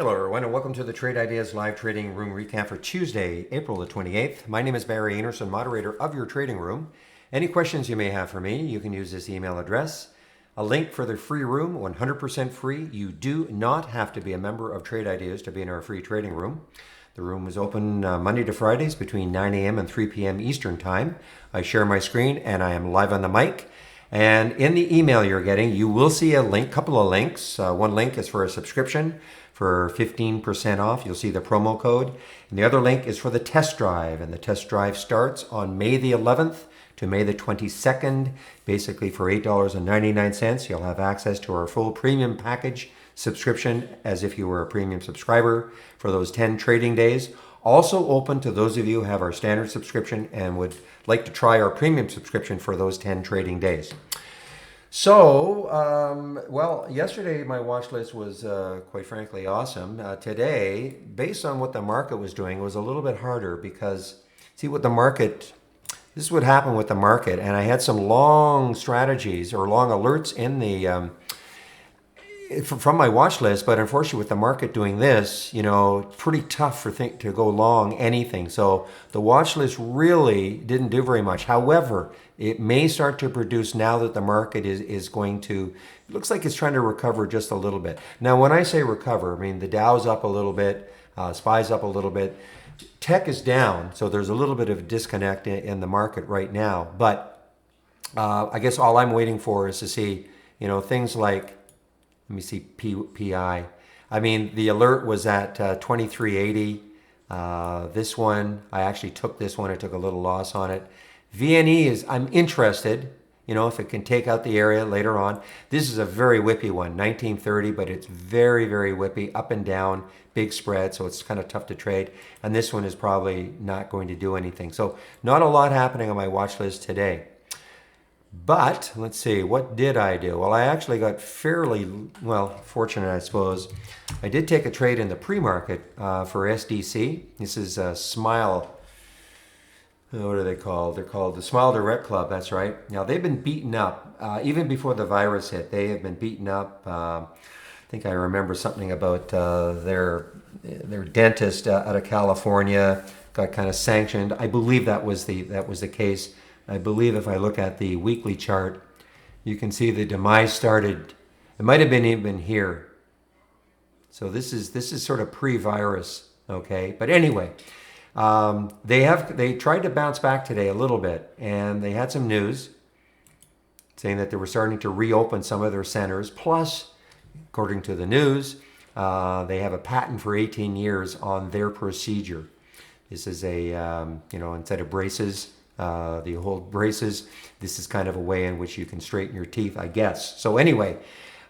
Hello everyone and welcome to the Trade Ideas live trading room recap for Tuesday, April the 28th. My name is Barry Anderson, moderator of your trading room. Any questions you may have for me, you can use this email address. A link for the free room, 100% free. You do not have to be a member of Trade Ideas to be in our free trading room. The room is open Monday to Fridays between 9 a.m. and 3 p.m. Eastern Time. I share my screen and I am live on the mic. And in the email you're getting, you will see a link, couple of links. One link is for a subscription for 15% off. You'll see the promo code. And the other link is for the test drive. And the test drive starts on May the 11th to May the 22nd. Basically for $8.99, you'll have access to our full premium package subscription as if you were a premium subscriber for those 10 trading days. Also open to those of you who have our standard subscription and would like to try our premium subscription for those 10 trading days. So, well, yesterday my watch list was quite frankly awesome. Today, based on what the market was doing, it was a little bit harder because, see what the market, this is what happened with the market. And I had some long strategies or long alerts in the, from my watch list, but unfortunately with the market doing this, you know, pretty tough for to go long anything. So the watch list really didn't do very much. However, it may start to produce now that the market is going to, it looks like it's trying to recover just a little bit. Now, when I say recover, I mean the Dow's up a little bit, SPY's up a little bit. Tech is down, so there's a little bit of a disconnect in the market right now. But I guess all I'm waiting for is to see, you know, things like, let me see, PI. I mean, the alert was at 2380. This one, I actually took this one. I took a little loss on it. VNE is, I'm interested, you know, if it can take out the area later on. This is a very whippy one, 1930, but it's very, very whippy, up and down, big spread, so it's kind of tough to trade. And this one is probably not going to do anything. So not a lot happening on my watch list today. But let's see, what did I do? Well, I actually got fairly, well, fortunate, I suppose. I did take a trade in the pre-market for SDC. This is a Smile, what are they called? They're called the Smile Direct Club, that's right. Now, they've been beaten up, even before the virus hit. They have been beaten up. I think I remember something about their dentist out of California got kind of sanctioned. I believe that was the case. I believe if I look at the weekly chart, you can see the demise started, it might have been even here. So this is sort of pre-virus, okay? But anyway, they tried to bounce back today a little bit, and they had some news saying that they were starting to reopen some of their centers. Plus, according to the news, they have a patent for 18 years on their procedure. This is a, you know, instead of braces, the old braces, this is kind of a way in which you can straighten your teeth, I guess. So anyway,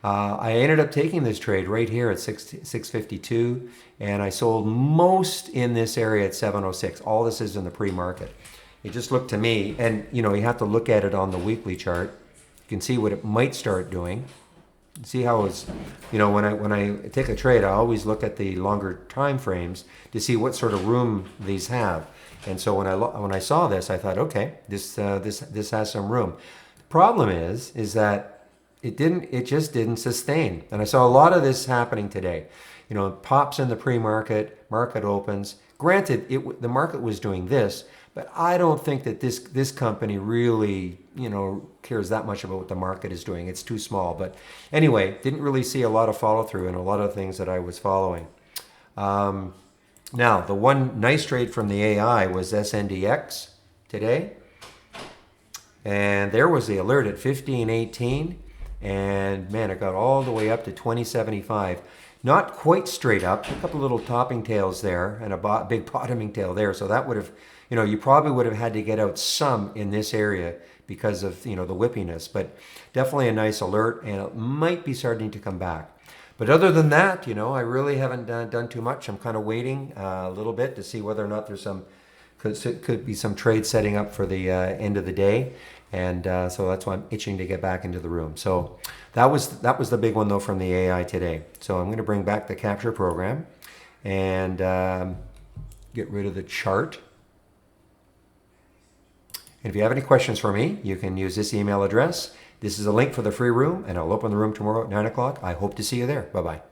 I ended up taking this trade right here at 652, and I sold most in this area at 706. All this is in the pre-market. It just looked to me, and you know, you have to look at it on the weekly chart. You can see what it might start doing. See how it's, you know, when I take a trade, I always look at the longer time frames to see what sort of room these have. And so when I saw this, I thought, okay, this has some room. The problem is that it just didn't sustain. And I saw a lot of this happening today. You know, it pops in the pre-market, market opens. Granted, the market was doing this, but I don't think that this company really, you know, cares that much about what the market is doing. It's too small. But anyway, didn't really see a lot of follow through in a lot of things that I was following. Now, the one nice trade from the AI was SNDX today. And there was the alert at 1518. And man, it got all the way up to 2075. Not quite straight up, a couple little topping tails there and a big bottoming tail there. So that would have, you know, you probably would have had to get out some in this area because of, you know, the whippiness. But definitely a nice alert, and it might be starting to come back. But other than that, you know, I really haven't done too much. I'm kind of waiting a little bit to see whether or not there's some, could be some trade setting up for the end of the day. And so that's why I'm itching to get back into the room. So that was the big one though from the AI today. So I'm going to bring back the capture program and get rid of the chart. And if you have any questions for me, you can use this email address. This is a link for the free room, and I'll open the room tomorrow at 9 o'clock. I hope to see you there. Bye-bye.